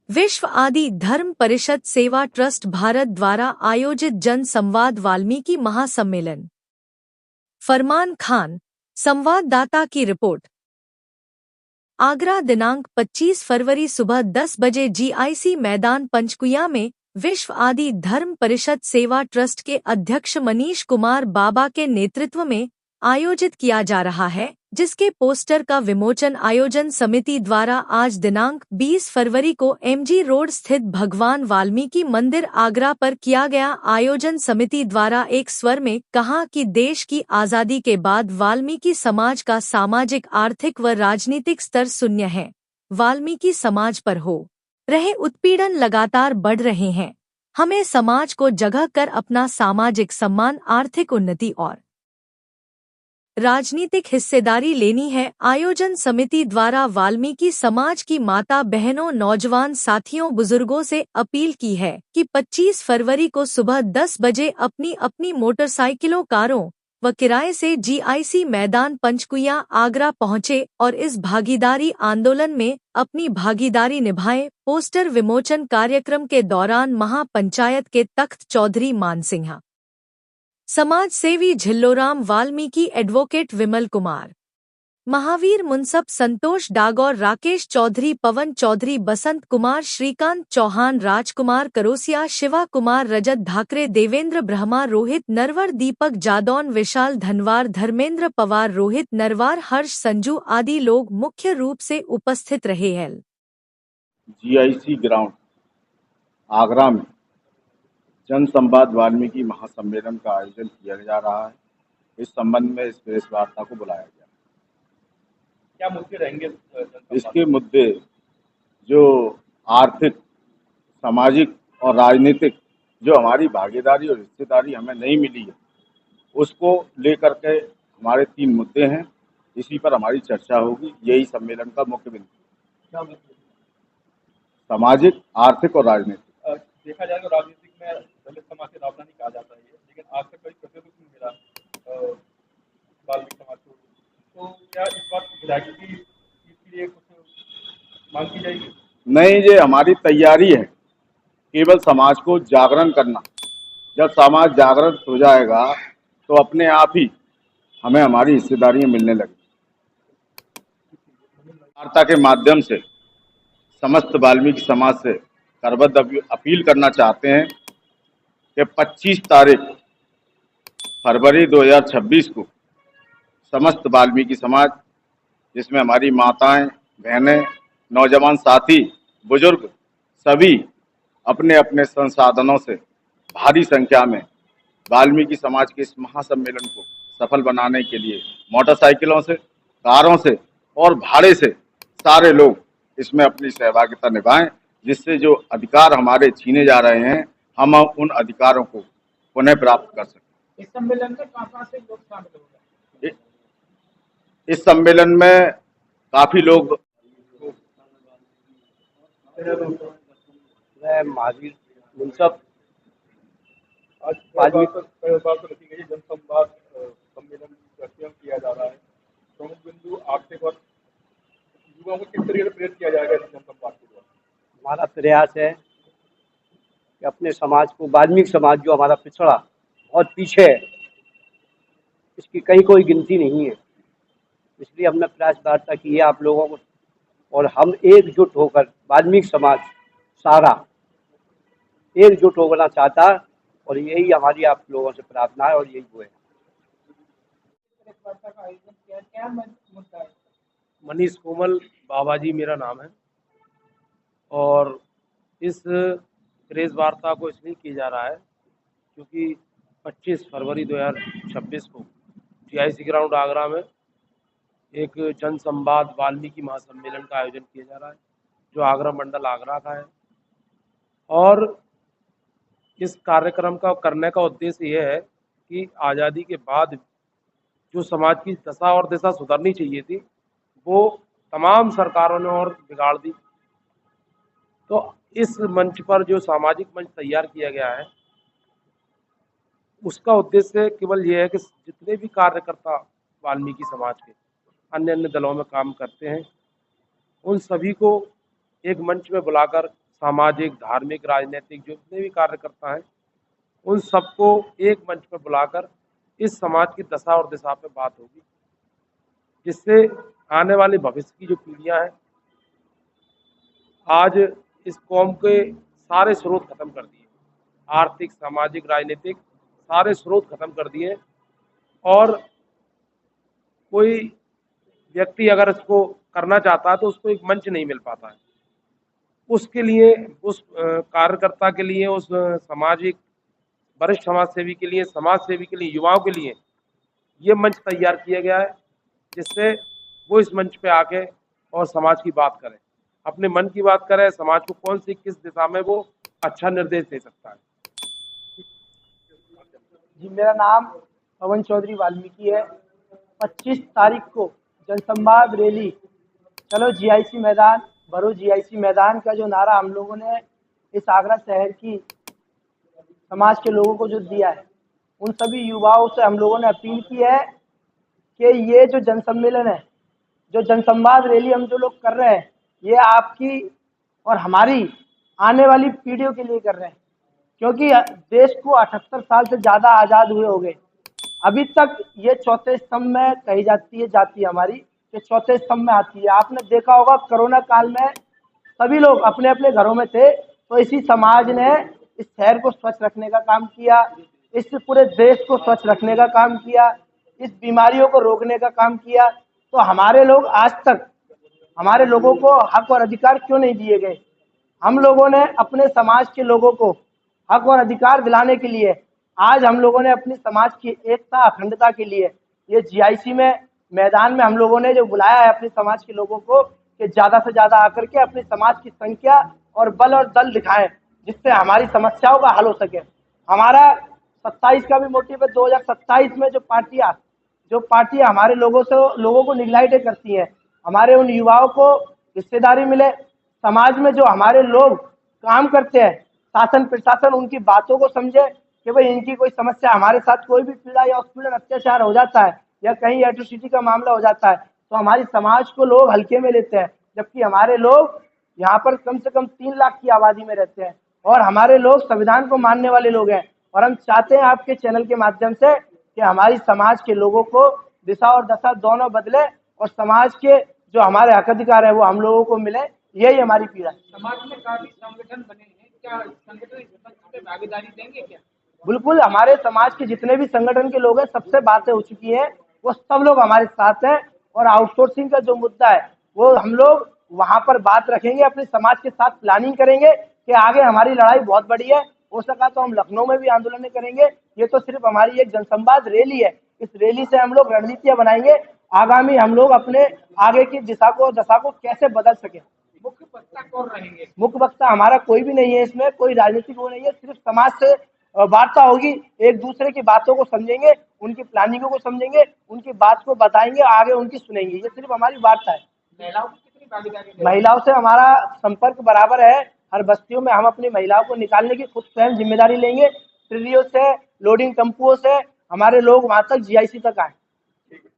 विश्व आदि धर्म परिषद सेवा ट्रस्ट भारत द्वारा आयोजित जन संवाद वाल्मीकि महासम्मेलन। फरमान खान, संवाददाता की रिपोर्ट। आगरा दिनांक 25 फरवरी सुबह 10 बजे जीआईसी मैदान पंचकुया में विश्व आदि धर्म परिषद सेवा ट्रस्ट के अध्यक्ष मनीष कुमार बाबा के नेतृत्व में आयोजित किया जा रहा है, जिसके पोस्टर का विमोचन आयोजन समिति द्वारा आज दिनांक 20 फरवरी को एमजी रोड स्थित भगवान वाल्मीकि मंदिर आगरा पर किया गया। आयोजन समिति द्वारा एक स्वर में कहा कि देश की आज़ादी के बाद वाल्मीकि समाज का सामाजिक, आर्थिक व राजनीतिक स्तर शून्य है। वाल्मीकि समाज पर हो रहे उत्पीड़न लगातार बढ़ रहे हैं। हमें समाज को जगह कर अपना सामाजिक सम्मान, आर्थिक उन्नति और राजनीतिक हिस्सेदारी लेनी है। आयोजन समिति द्वारा वाल्मीकि समाज की माता बहनों, नौजवान साथियों, बुजुर्गों से अपील की है कि 25 फरवरी को सुबह 10 बजे अपनी अपनी मोटरसाइकिलों, कारों व किराए से जीआईसी मैदान पंचकुया आगरा पहुंचे और इस भागीदारी आंदोलन में अपनी भागीदारी निभाएं। पोस्टर विमोचन कार्यक्रम के दौरान महापंचायत के तख्त चौधरी मानसिंह, समाज सेवी झिल्लोराम वाल्मीकि, एडवोकेट विमल कुमार, महावीर मुंसब, संतोष डागौर, राकेश चौधरी, पवन चौधरी, बसंत कुमार, श्रीकांत चौहान, राजकुमार करोसिया, शिवा कुमार, रजत ढाकरे, देवेंद्र ब्रह्मा, रोहित नरवर, दीपक जादौन, विशाल धनवार, धर्मेंद्र पवार, रोहित नरवार, हर्ष संजू आदि लोग मुख्य रूप से उपस्थित रहे हैं। जीआईसी ग्राउंड आगरा में जन संवाद वाल्मीकि महासम्मेलन का आयोजन किया जा रहा है। इस संबंध में इस प्रेस वार्ता को बुलाया गया। क्या मुद्दे रहेंगे? इसके मुद्दे जो आर्थिक, सामाजिक और राजनीतिक जो हमारी भागीदारी और हिस्सेदारी हमें नहीं मिली है, उसको लेकर के हमारे 3 मुद्दे हैं। इसी पर हमारी चर्चा होगी। यही सम्मेलन का मुख्य बिंदु। सामाजिक, आर्थिक और राजनीतिक। देखा जाए तो राजनीतिक में दलित समाज से राजधानी कहा जाता है, लेकिन आज तक कोई प्रतिनिधित्व नहीं मिला वाल्मीकि समाज को। तो क्या इस बात विधायक की इसके लिए कुछ मांग की जाएगी? नहीं, ये हमारी तैयारी है केवल समाज को जागरण करना। जब समाज जागृत हो जाएगा तो अपने आप ही हमें हमारी हिस्सेदारियां मिलने लगेंगी। वार्ता के माध्यम से समस्त वाल्मीकि समाज से करबद्ध अपील करना चाहते हैं कि 25 तारीख फरवरी 2026 को समस्त वाल्मीकि समाज, जिसमें हमारी माताएं, बहनें, नौजवान साथी, बुजुर्ग सभी अपने अपने संसाधनों से भारी संख्या में वाल्मीकि समाज के इस महासम्मेलन को सफल बनाने के लिए मोटरसाइकिलों से, कारों से और भाड़े से सारे लोग इसमें अपनी सहभागिता निभाएं, जिससे जो अधिकार हमारे छीने जा रहे हैं, हम उन अधिकारों को पुनः प्राप्त कर सकें। इस सम्मेलन में कहाँ से लोग शामिल होंगे? इस सम्मेलन में काफी लोग, महावीर मुंसब, आज रखी गई जन संवाद सम्मेलन स्वयं किया जा रहा है। प्रमुख बिंदु आर्थिक और युवाओं को किस तरीके से प्रेरित किया जाएगा इस जन संवाद के द्वारा? हमारा प्रयास है कि अपने समाज को, वाल्मीकि समाज जो हमारा पिछड़ा बहुत पीछे है, इसकी कहीं कोई गिनती नहीं है। इसलिए हमने प्रयास वार्ता की है आप लोगों को, और हम एकजुट होकर, वाल्मीकि समाज सारा एकजुट होना चाहता है, और यही हमारी आप लोगों से प्रार्थना है और यही वो है। मनीष कोमल बाबाजी मेरा नाम है, और इस प्रेस वार्ता को इसलिए किया जा रहा है क्योंकि 25 फरवरी 2026 को जीआईसी ग्राउंड आगरा में एक जन संवाद वाल्मीकि महासम्मेलन का आयोजन किया जा रहा है, जो आगरा मंडल आगरा का है। और इस कार्यक्रम का करने का उद्देश्य यह है कि आज़ादी के बाद जो समाज की दशा और दिशा सुधरनी चाहिए थी, वो तमाम सरकारों ने और बिगाड़ दी। तो इस मंच पर जो सामाजिक मंच तैयार किया गया है, उसका उद्देश्य केवल ये है कि जितने भी कार्यकर्ता वाल्मीकि समाज के अन्य अन्य दलों में काम करते हैं, उन सभी को एक मंच में बुलाकर सामाजिक, धार्मिक, राजनीतिक जो जितने भी कार्यकर्ता हैं, उन सबको एक मंच पर बुलाकर इस समाज की दशा और दिशा पे बात होगी, जिससे आने वाले भविष्य की जो पीढ़ियां हैं, आज इस कौम के सारे स्रोत खत्म कर दिए, आर्थिक, सामाजिक, राजनीतिक सारे स्रोत खत्म कर दिए, और कोई व्यक्ति अगर इसको करना चाहता है तो उसको एक मंच नहीं मिल पाता है। उसके लिए, उस कार्यकर्ता के लिए, उस सामाजिक वरिष्ठ समाज सेवी के लिए, समाज सेवी के लिए, युवाओं के लिए ये मंच तैयार किया गया है, जिससे वो इस मंच पे आके और समाज की बात करें, अपने मन की बात करें, समाज को कौन सी किस दिशा में वो अच्छा निर्देश दे सकता है। जी, मेरा नाम पवन चौधरी वाल्मीकि है। 25 तारीख को जनसंवाद रैली चलो जीआईसी मैदान, भरो जीआईसी मैदान का जो नारा हम लोगों ने इस आगरा शहर की समाज के लोगों को जो दिया है, उन सभी युवाओं से हम लोगों ने अपील की है कि ये जो जनसम्मेलन है, जो जनसंवाद रैली हम जो लोग कर रहे हैं, ये आपकी और हमारी आने वाली पीढ़ियों के लिए कर रहे हैं, क्योंकि देश को 78 साल से ज़्यादा आज़ाद हुए हो गए। अभी तक ये चौथे स्तंभ में कही जाती है जाति हमारी, ये चौथे स्तंभ में आती है। आपने देखा होगा कोरोना काल में सभी लोग अपने अपने घरों में थे, तो इसी समाज ने इस शहर को स्वच्छ रखने का काम किया, इस पूरे देश को स्वच्छ रखने का काम किया, इस बीमारियों को रोकने का काम किया। तो हमारे लोग आज तक, हमारे लोगों को हक और अधिकार क्यों नहीं दिए गए? हम लोगों ने अपने समाज के लोगों को हक और अधिकार दिलाने के लिए आज हम लोगों ने अपनी समाज की एकता, अखंडता के लिए ये जीआईसी में मैदान में हम लोगों ने जो बुलाया है अपने समाज के लोगों को कि ज़्यादा से ज़्यादा आकर के अपनी समाज की संख्या और बल और दल दिखाएं, जिससे हमारी समस्याओं का हल हो सके। हमारा 27 का भी मोटिव है, 2027 में जो पार्टियां हमारे लोगों को निगलाइटें करती हैं, हमारे उन युवाओं को हिस्सेदारी मिले। समाज में जो हमारे लोग काम करते हैं, शासन प्रशासन उनकी बातों को समझे कि भाई इनकी कोई समस्या, हमारे साथ कोई भी पीड़ा या उत्पीड़न अत्याचार हो जाता है या कहीं एट्रोसिटी का मामला हो जाता है, तो हमारी समाज को लोग हल्के में लेते हैं, जबकि हमारे लोग यहाँ पर कम से कम 3 लाख की आबादी में रहते हैं और हमारे लोग संविधान को मानने वाले लोग हैं। और हम चाहते हैं आपके चैनल के माध्यम से कि हमारी समाज के लोगों को दिशा और दशा दोनों बदले और समाज के जो हमारे हक अधिकार है वो हम लोगों को मिले, यही हमारी पीड़ा है। समाज में काफी संगठन बने हैं, क्या संगठन इस विपक्ष में भागीदारी देंगे क्या? बिल्कुल, हमारे समाज के जितने भी संगठन के लोग हैं, सबसे बातें हो चुकी हैं, वो सब लोग हमारे साथ हैं। और आउटसोर्सिंग का जो मुद्दा है वो हम लोग वहां पर बात रखेंगे, अपने समाज के साथ प्लानिंग करेंगे कि आगे हमारी लड़ाई बहुत बड़ी है, हो सका तो हम लखनऊ में भी आंदोलन करेंगे। ये तो सिर्फ हमारी एक जनसंवाद रैली है, इस रैली से हम लोग रणनीतियां बनाएंगे, आगामी हम लोग अपने आगे की दशा को कैसे बदल सके। मुख्य वक्ता कौन रहेंगे? मुख्य वक्ता हमारा कोई भी नहीं है, इसमें कोई राजनीतिक वो नहीं है, सिर्फ समाज से वार्ता होगी, एक दूसरे की बातों को समझेंगे, उनकी प्लानिंगों को समझेंगे, उनकी बात को बताएंगे, आगे उनकी सुनेंगे, ये सिर्फ हमारी वार्ता है। महिलाओं की कितनी भागीदारी? महिलाओं से हमारा संपर्क बराबर है, हर बस्तियों में हम अपनी महिलाओं को निकालने की खुद स्वयं जिम्मेदारी लेंगे। ट्रिलियों से, लोडिंग टेम्पुओं से हमारे लोग वहां तक जीआईसी तक आए।